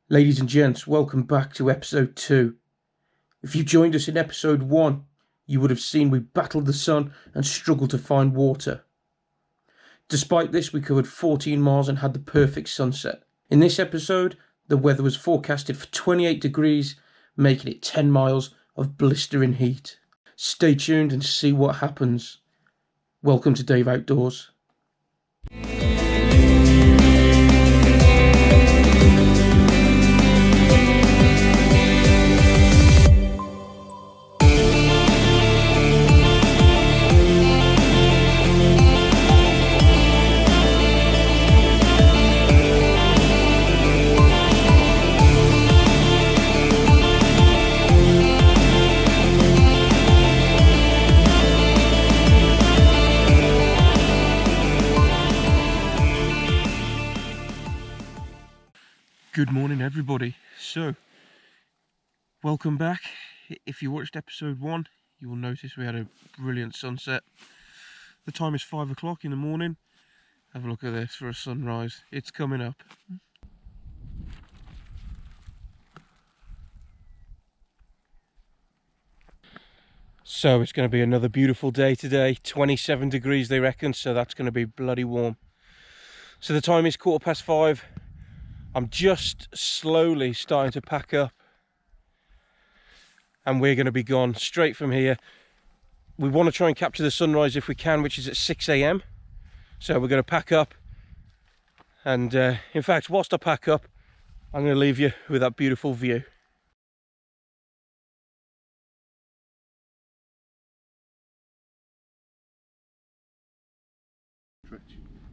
Ladies and gents, welcome back to episode 2. If you joined us in episode 1, you would have seen we battled the sun and struggled to find water. Despite this, we covered 14 miles and had the perfect sunset. In this episode, the weather was forecasted for 28 degrees, making it 10 miles of blistering heat. Stay tuned and see what happens. Welcome to Dave Outdoors. Good morning, everybody. So, welcome back. If you watched episode 1, you will notice we had a brilliant sunset. The time is 5 o'clock in the morning. Have a look at this for a sunrise. It's coming up. So it's going to be another beautiful day today. 27 degrees they reckon, so that's going to be bloody warm. So the time is 5:15. I'm just slowly starting to pack up and we're going to be gone straight from here. We want to try and capture the sunrise if we can, which is at 6 AM. So we're going to pack up and in fact, whilst I pack up, I'm going to leave you with that beautiful view.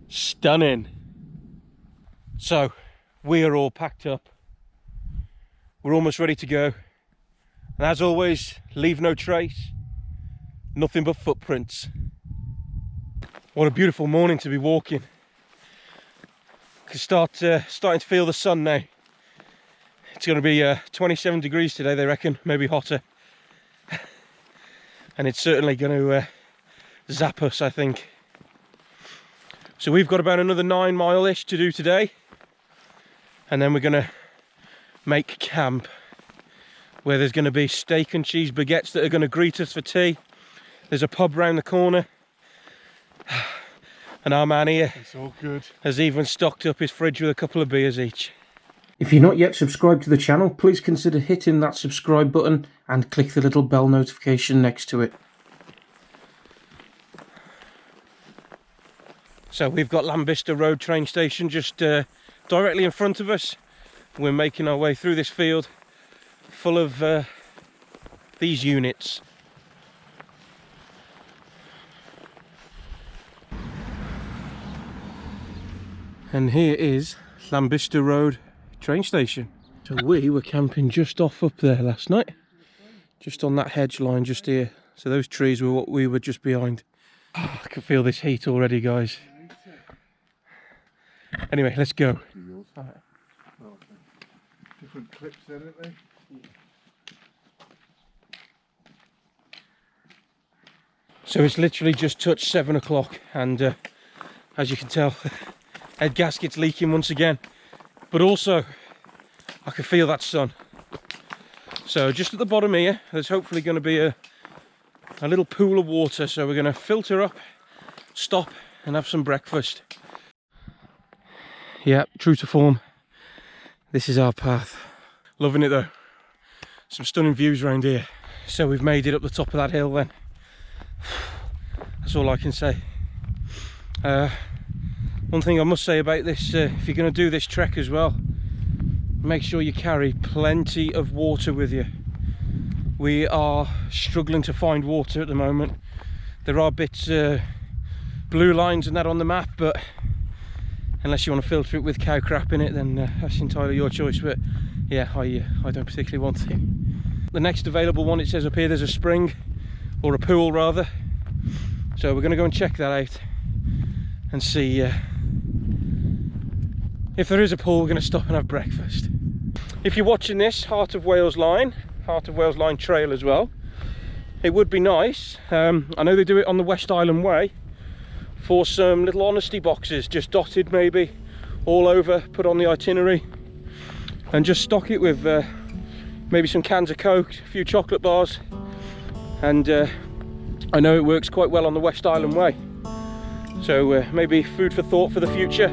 Stunning. So we are all packed up. We're almost ready to go. And as always, leave no trace. Nothing but footprints. What a beautiful morning to be walking. Can starting to feel the sun now. It's going to be 27 degrees today, they reckon, maybe hotter. And it's certainly going to zap us, I think. So we've got about another 9 mile-ish to do today. And then we're going to make camp, where there's going to be steak and cheese baguettes that are going to greet us for tea. There's a pub round the corner. And our man here it's all good. Has even stocked up his fridge with a couple of beers each. If you're not yet subscribed to the channel, please consider hitting that subscribe button and click the little bell notification next to it. So we've got Lambista Road train station just directly in front of us. We're making our way through this field full of these units. And here is Lambista Road train station. So we were camping just off up there last night, just on that hedge line just here. So those trees were what we were just behind. Oh, I can feel this heat already, guys. Anyway, let's go. Different clips then, aren't they? So it's literally just touched 7 o'clock and as you can tell, head gasket's leaking once again. But also, I can feel that sun. So just at the bottom here, there's hopefully going to be a little pool of water. So we're going to filter up, stop and have some breakfast. Yeah, true to form, this is our path. Loving it though. Some stunning views around here. So we've made it up the top of that hill then. That's all I can say. One thing I must say about this, if you're going to do this trek as well, make sure you carry plenty of water with you. We are struggling to find water at the moment. There are bits, blue lines and that on the map, but unless you want to filter it with cow crap in it, then that's entirely your choice. But yeah, I don't particularly want to. The next available one, it says up here, there's a spring, or a pool rather. So we're going to go and check that out and see if there is a pool. We're going to stop and have breakfast. If you're watching this, Heart of Wales Line Trail as well, it would be nice. I know they do it on the West Island Way, for some little honesty boxes just dotted maybe all over, put on the itinerary. and just stock it with maybe some cans of Coke, a few chocolate bars, and I know it works quite well on the West Island Way, so maybe food for thought for the future.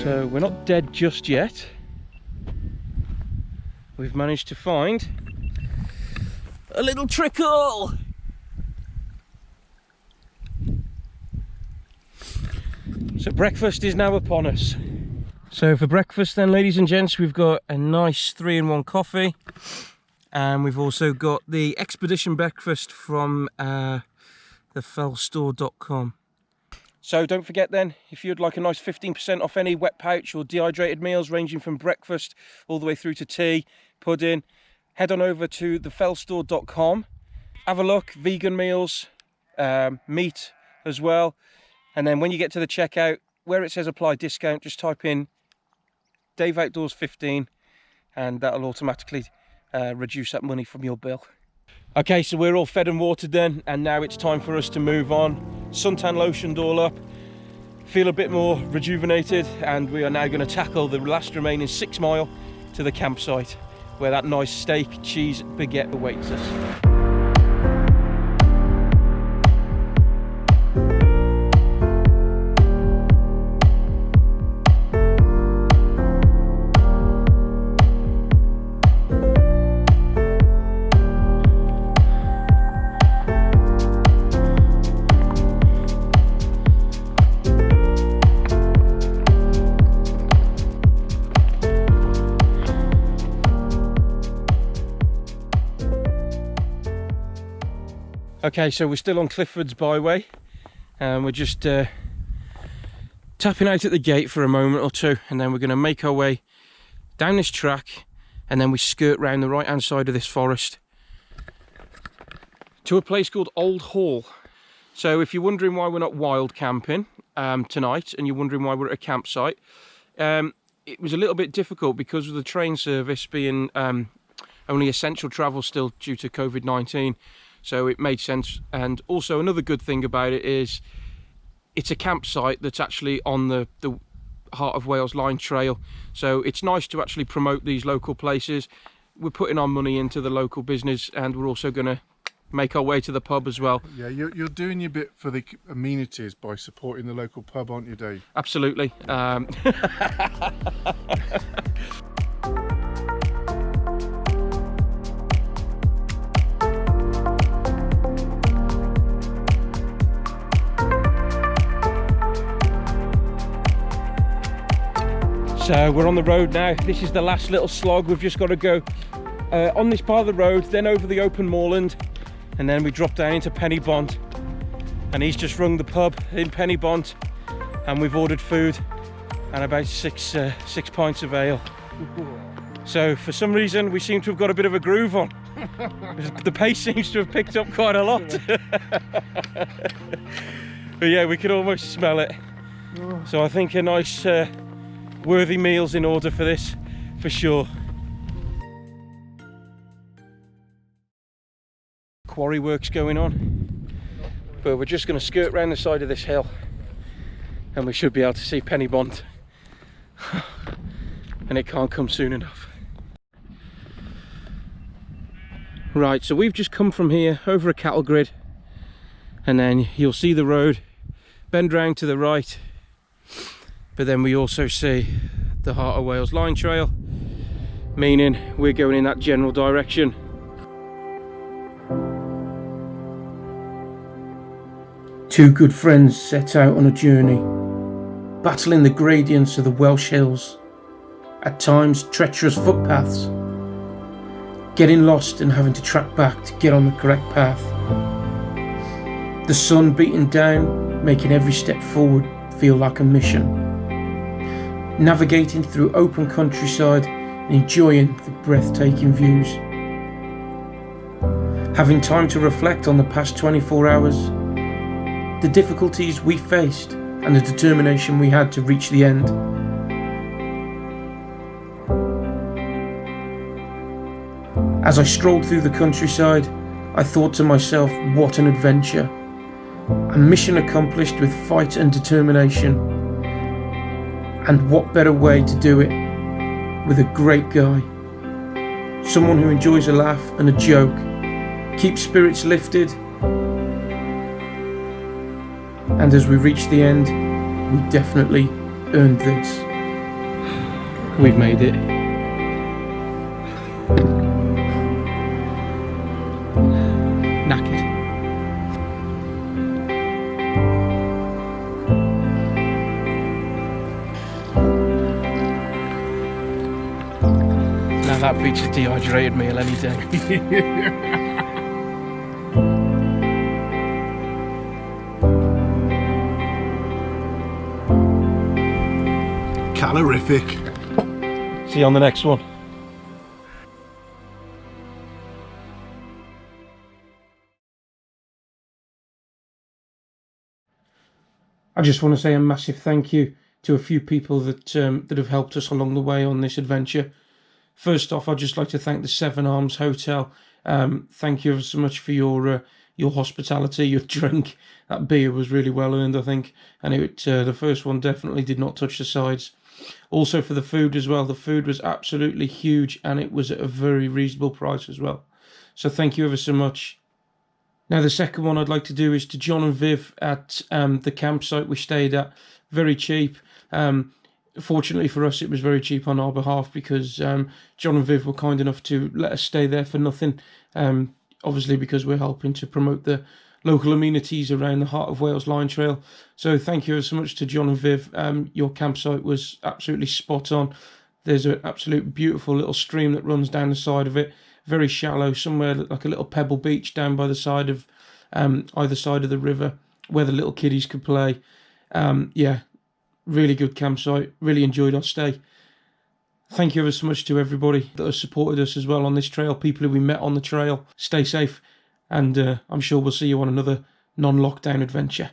So we're not dead just yet. We've managed to find a little trickle. So breakfast is now upon us. So for breakfast then, ladies and gents, we've got a nice 3-in-1 coffee, and we've also got the expedition breakfast from thefellstore.com. So don't forget then, if you'd like a nice 15% off any wet pouch or dehydrated meals ranging from breakfast all the way through to tea, pudding, head on over to thefellstore.com. Have a look, vegan meals, meat as well. And then when you get to the checkout, where it says apply discount, just type in Dave Outdoors 15 and that'll automatically reduce that money from your bill. Okay, so we're all fed and watered then, and now it's time for us to move on. Suntan lotioned all up, feel a bit more rejuvenated, and we are now going to tackle the last remaining 6 mile to the campsite, where that nice steak, cheese, baguette awaits us. Okay, so we're still on Clifford's Byway, and we're just tapping out at the gate for a moment or two, and then we're going to make our way down this track, and then we skirt round the right hand side of this forest to a place called Old Hall. So if you're wondering why we're not wild camping tonight, and you're wondering why we're at a campsite, it was a little bit difficult because of the train service being only essential travel still due to COVID-19. So it made sense. And also another good thing about it is it's a campsite that's actually on the Heart of Wales Line Trail. So it's nice to actually promote these local places. We're putting our money into the local business, and we're also going to make our way to the pub as well. Yeah, you're doing your bit for the amenities by supporting the local pub, aren't you, Dave? Absolutely. So we're on the road now. This is the last little slog. We've just got to go on this part of the road, then over the open moorland, and then we drop down into Penybont. And he's just rung the pub in Penybont, and we've ordered food and about six pints of ale. So for some reason we seem to have got a bit of a groove on. The pace seems to have picked up quite a lot. But yeah, we can almost smell it. So I think a nice worthy meal's in order for this, for sure. Quarry work's going on, but we're just going to skirt round the side of this hill and we should be able to see Penybont. And it can't come soon enough. Right, so we've just come from here over a cattle grid, and then you'll see the road bend round to the right, but then we also see the Heart of Wales Line Trail, meaning we're going in that general direction. Two good friends set out on a journey, battling the gradients of the Welsh hills, at times treacherous footpaths, getting lost and having to track back to get on the correct path. The sun beating down, making every step forward feel like a mission. Navigating through open countryside and enjoying the breathtaking views. Having time to reflect on the past 24 hours, the difficulties we faced and the determination we had to reach the end. As I strolled through the countryside, I thought to myself, what an adventure. A mission accomplished with fight and determination. And what better way to do it with a great guy. Someone who enjoys a laugh and a joke, keeps spirits lifted. And as we reach the end, we definitely earned this. We've made it. Knackered. Now that beats a dehydrated meal any day. Calorific. See you on the next one. I just want to say a massive thank you to a few people that have helped us along the way on this adventure. First off, I'd just like to thank the Seven Arms Hotel. Thank you ever so much for your hospitality, your drink. That beer was really well earned, I think, and the first one definitely did not touch the sides. Also for the food as well. The food was absolutely huge, and it was at a very reasonable price as well. So thank you ever so much. Now the second one I'd like to do is to John and Viv at the campsite we stayed at. Very cheap. Fortunately for us, it was very cheap on our behalf because John and Viv were kind enough to let us stay there for nothing. Obviously because we're helping to promote the local amenities around the Heart of Wales Line Trail. So thank you so much to John and Viv. Your campsite was absolutely spot on. There's an absolute beautiful little stream that runs down the side of it. Very shallow, somewhere like a little pebble beach down by the side of either side of the river where the little kiddies could play. Yeah, really good campsite. Really enjoyed our stay. Thank you ever so much to everybody that has supported us as well on this trail, people who we met on the trail. Stay safe, and I'm sure we'll see you on another non-lockdown adventure.